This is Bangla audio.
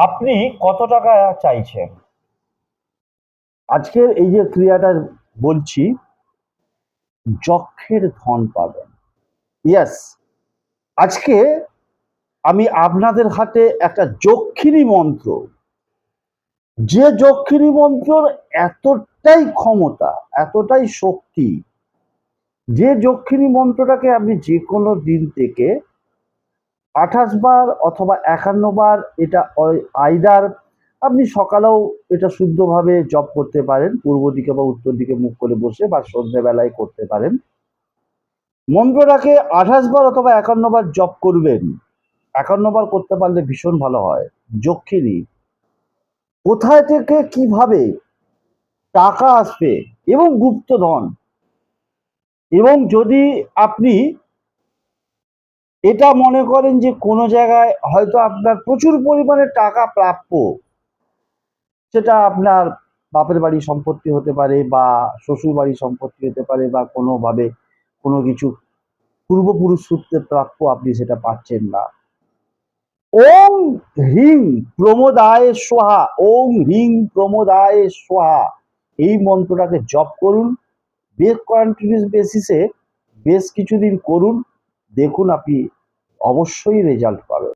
আপনি কত টাকা চাইছেন? আজকের এই যে ক্রিয়াটা বলছি, যক্ষের ধন পাবেন। ইয়েস, আজকে আমি আপনাদের হাতে একটা যক্ষিণী মন্ত্র, যে যক্ষিণী মন্ত্রর এতটাই ক্ষমতা, এতটাই শক্তি, যে যক্ষিণী মন্ত্রটাকে আপনি যে কোনো দিন থেকে 28 বার অথবা 51 বার, এটা আইদার আপনি সকালেও এটা শুদ্ধভাবে জপ করতে পারেন, পূর্ব দিকে বা উত্তর দিকে মুখ করে বসে, বা সন্ধ্যেবেলায় করতে পারেন। মন্ত্রটাকে 28 বার অথবা 51 বার জপ করবেন। 51 বার করতে পারলে ভীষণ ভালো হয়। যক্ষিণী কোথায় থেকে কিভাবে টাকা আসবে এবং গুপ্তধন, এবং যদি আপনি এটা মনে করেন যে কোনো জায়গায় হয়তো আপনার প্রচুর পরিমাণে টাকা প্রাপ্য, সেটা আপনার বাপের বাড়ির সম্পত্তি হতে পারে, বা শ্বশুর বাড়ির সম্পত্তি হতে পারে, বা কোনোভাবে কোনো কিছু পূর্বপুরুষ সূত্রে প্রাপ্য, আপনি সেটা পাচ্ছেন না। ওম হ্রিং প্রমোদায় সোহা, ওম হ্রিং প্রমোদায় সোহা, এই মন্ত্রটাকে জপ করুন। বেশ কন্টিনিউস বেসিসে বেশ কিছুদিন করুন, দেখুন আপনি অবশ্যই রেজাল্ট পাবেন।